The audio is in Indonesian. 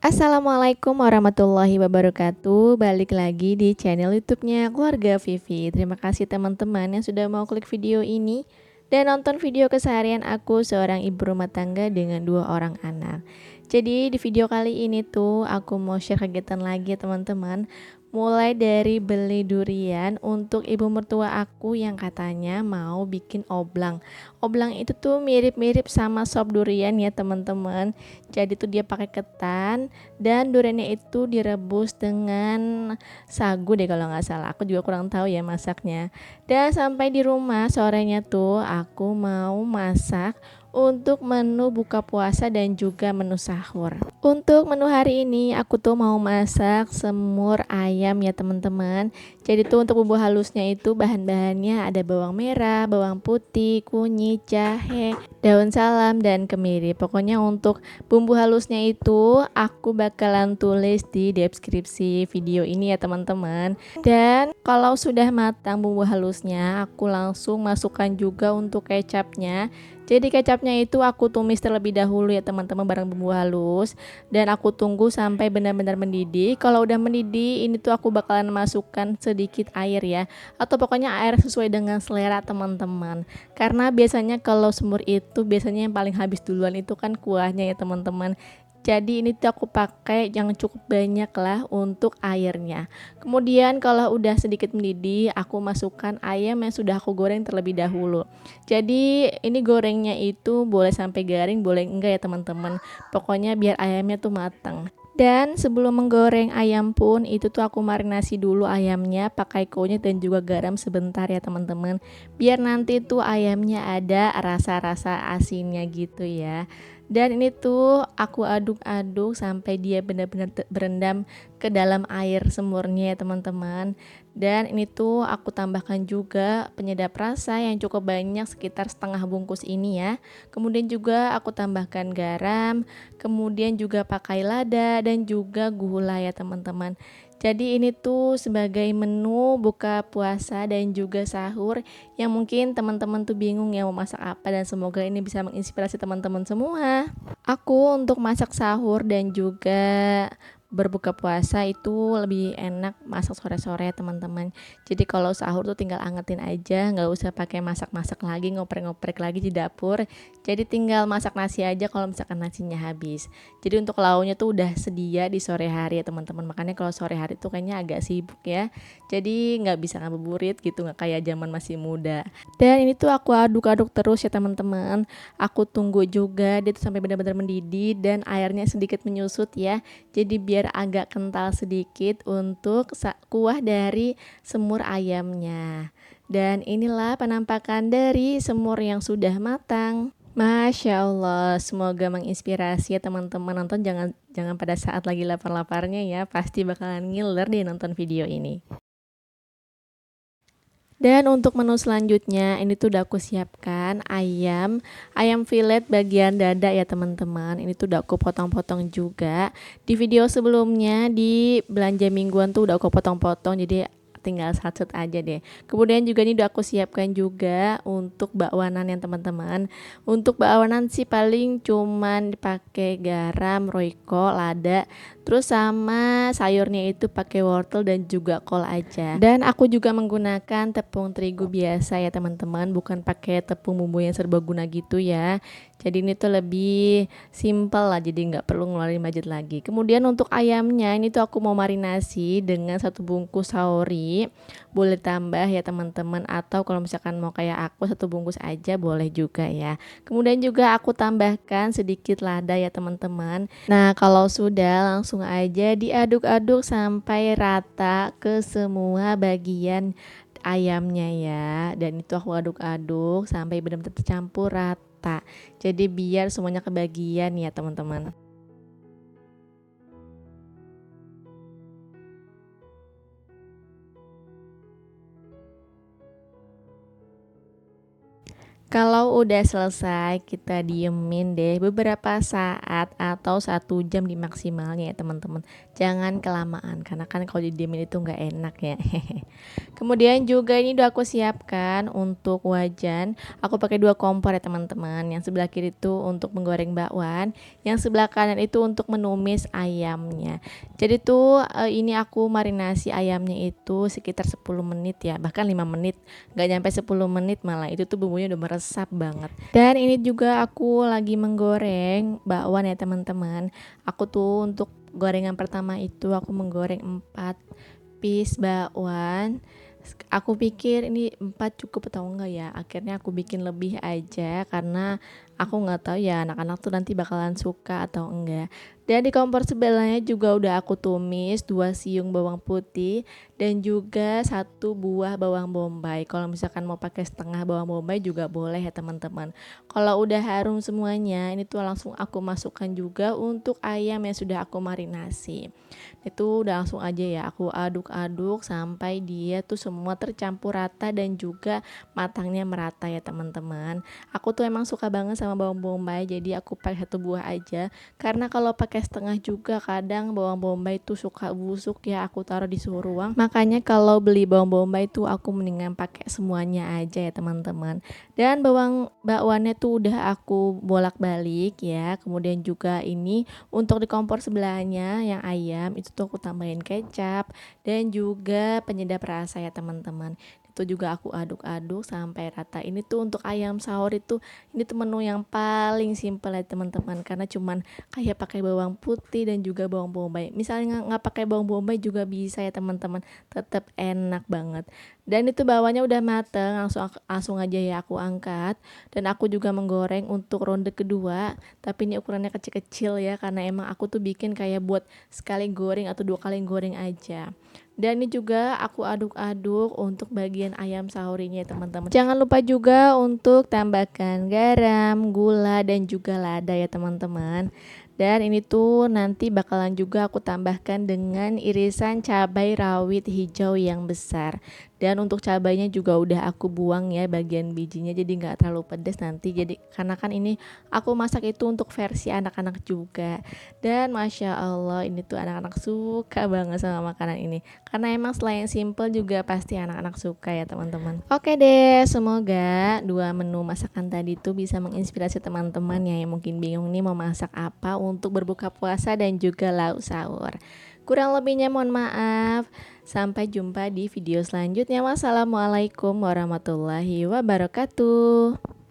Assalamualaikum warahmatullahi wabarakatuh. Balik lagi di channel YouTube-nya Keluarga Vivi. Terima kasih teman-teman yang sudah mau klik video ini dan nonton video keseharian aku seorang ibu rumah tangga dengan 2 orang anak. Jadi di video kali ini tuh aku mau share kegiatan lagi ya teman-teman. Mulai dari beli durian untuk ibu mertua aku yang katanya mau bikin oblang. Oblang itu tuh mirip-mirip sama sop durian ya teman-teman. Jadi tuh dia pakai ketan dan duriannya itu direbus dengan sagu deh kalau nggak salah. Aku juga kurang tahu ya masaknya. Dan sampai di rumah sorenya tuh aku mau masak untuk menu buka puasa dan juga menu sahur. Untuk menu hari ini aku tuh mau masak semur ayam ya teman-teman. Jadi tuh untuk bumbu halusnya itu bahan-bahannya ada bawang merah, bawang putih, kunyit, jahe, daun salam dan kemiri. Pokoknya untuk bumbu halusnya itu aku bakalan tulis di deskripsi video ini ya teman-teman. Dan kalau sudah matang bumbu halusnya, aku langsung masukkan juga untuk kecapnya. Jadi kecapnya itu aku tumis terlebih dahulu ya teman-teman bareng bumbu halus. Dan aku tunggu sampai benar-benar mendidih. Kalau udah mendidih, ini tuh aku bakalan masukkan sedikit air ya. Atau pokoknya air sesuai dengan selera teman-teman. Karena biasanya kalau semur itu biasanya yang paling habis duluan itu kan kuahnya ya teman-teman. Jadi ini tuh aku pakai yang cukup banyak lah untuk airnya. Kemudian kalau udah sedikit mendidih, aku masukkan ayam yang sudah aku goreng terlebih dahulu. Jadi ini gorengnya itu boleh sampai garing, boleh enggak ya teman-teman. Pokoknya biar ayamnya tuh matang. Dan sebelum menggoreng ayam pun itu tuh aku marinasi dulu ayamnya pakai kunyit dan juga garam sebentar ya teman-teman. Biar nanti tuh ayamnya ada rasa-rasa asinnya gitu ya. Dan ini tuh aku aduk-aduk sampai dia benar-benar berendam ke dalam air semurnya ya teman-teman. Dan ini tuh aku tambahkan juga penyedap rasa yang cukup banyak sekitar setengah bungkus ini ya. Kemudian juga aku tambahkan garam, kemudian juga pakai lada dan juga gula ya teman-teman. Jadi ini tuh sebagai menu buka puasa dan juga sahur yang mungkin teman-teman tuh bingung ya mau masak apa, dan semoga ini bisa menginspirasi teman-teman semua. Aku untuk masak sahur dan juga berbuka puasa itu lebih enak masak sore-sore teman-teman. Jadi kalau sahur tuh tinggal angetin aja, nggak usah pakai masak-masak lagi, ngoprek-ngoprek lagi di dapur. Jadi tinggal masak nasi aja kalau misalkan nasinya habis. Jadi untuk lauknya tuh udah sedia di sore hari ya teman-teman. Makanya kalau sore hari tuh kayaknya agak sibuk ya. Jadi nggak bisa ngabuburit gitu, nggak kayak zaman masih muda. Dan ini tuh aku aduk-aduk terus ya teman-teman. Aku tunggu juga dia tuh sampai benar-benar mendidih dan airnya sedikit menyusut ya. Jadi biar agak kental sedikit untuk kuah dari semur ayamnya. Dan inilah penampakan dari semur yang sudah matang. Masya Allah, semoga menginspirasi ya teman-teman. Nonton jangan jangan pada saat lagi lapar-laparnya ya, pasti bakalan ngiler deh nonton video ini. Dan untuk menu selanjutnya ini tuh udah aku siapkan ayam filet bagian dada ya teman-teman. Ini tuh udah aku potong-potong juga. Di video sebelumnya di belanja mingguan tuh udah aku potong-potong, jadi tinggal satu aja deh. Kemudian juga ini udah aku siapkan juga untuk bakwanan yang teman-teman. Untuk bakwanan sih paling cuman dipakai garam, royco, lada, terus sama sayurnya itu pakai wortel dan juga kol aja. Dan aku juga menggunakan tepung terigu biasa ya teman-teman, bukan pakai tepung bumbu yang serbaguna gitu ya. Jadi ini tuh lebih simple lah, jadi nggak perlu ngeluarin budget lagi. Kemudian untuk ayamnya ini tuh aku mau marinasi dengan 1 bungkus saori. Boleh tambah ya teman-teman, atau kalau misalkan mau kayak aku 1 bungkus aja boleh juga ya. Kemudian juga aku tambahkan sedikit lada ya teman-teman. Nah kalau sudah langsung aja diaduk-aduk sampai rata ke semua bagian ayamnya ya. Dan itu aku aduk-aduk sampai benar-benar tercampur rata. Jadi biar semuanya kebagian ya teman-teman. Kalau udah selesai, kita diemin deh beberapa saat atau 1 jam di maksimalnya ya teman-teman. Jangan kelamaan, karena kan kalau didiemin itu nggak enak ya. Kemudian juga ini udah aku siapkan untuk wajan. Aku pakai 2 kompor ya teman-teman. Yang sebelah kiri itu untuk menggoreng bakwan, yang sebelah kanan itu untuk menumis ayamnya. Jadi tuh ini aku marinasi ayamnya itu sekitar 10 menit ya, bahkan 5 menit. Nggak nyampe 10 menit malah, itu tuh bumbunya udah meresap banget. Dan ini juga aku lagi menggoreng bakwan ya teman-teman. Aku tuh untuk gorengan pertama itu aku menggoreng 4 piece bakwan. Aku pikir ini 4 cukup atau enggak ya, akhirnya aku bikin lebih aja karena aku nggak tahu ya anak-anak tuh nanti bakalan suka atau enggak. Dan di kompor sebelahnya juga udah aku tumis 2 siung bawang putih dan juga 1 buah bawang bombay. Kalau misalkan mau pakai setengah bawang bombay juga boleh ya teman-teman. Kalau udah harum semuanya, ini tuh langsung aku masukkan juga untuk ayam yang sudah aku marinasi. Itu udah langsung aja ya aku aduk-aduk sampai dia tuh semua tercampur rata dan juga matangnya merata ya teman-teman. Aku tuh emang suka banget sama bawang bombay, jadi aku pakai 1 buah aja, karena kalau pakai setengah juga kadang bawang bombay tuh suka busuk ya, aku taruh di suhu ruang. Makanya kalau beli bawang bombay tuh aku mendingan pakai semuanya aja ya teman-teman. Dan bawang bakwannya tuh udah aku bolak-balik ya. Kemudian juga ini untuk di kompor sebelahnya yang ayam itu tuh aku tambahin kecap dan juga penyedap rasa ya teman-teman. Itu juga aku aduk-aduk sampai rata. Ini tuh untuk ayam sahur itu, ini tuh menu yang paling simpel ya teman-teman, karena cuman kayak pakai bawang putih dan juga bawang bombay. Misalnya nggak pakai bawang bombay juga bisa ya teman-teman, tetap enak banget. Dan itu bawahnya udah mateng, langsung aja ya aku angkat. Dan aku juga menggoreng untuk ronde kedua, tapi ini ukurannya kecil-kecil ya, karena emang aku tuh bikin kayak buat sekali goreng atau 2 kali goreng aja. Dan ini juga aku aduk-aduk untuk bagian ayam sahur ini ya teman-teman. Jangan lupa juga untuk tambahkan garam, gula, dan juga lada ya teman-teman. Dan ini tuh nanti bakalan juga aku tambahkan dengan irisan cabai rawit hijau yang besar. Dan untuk cabainya juga udah aku buang ya bagian bijinya, jadi nggak terlalu pedas nanti. Jadi karena kan ini aku masak itu untuk versi anak-anak juga. Dan masya Allah ini tuh anak-anak suka banget sama makanan ini, karena emang selain simple juga pasti anak-anak suka ya teman-teman. Oke deh, semoga 2 menu masakan tadi tuh bisa menginspirasi teman-teman ya yang mungkin bingung nih mau masak apa untuk berbuka puasa dan juga lauk sahur. Kurang lebihnya mohon maaf. Sampai jumpa di video selanjutnya. Wassalamualaikum warahmatullahi wabarakatuh.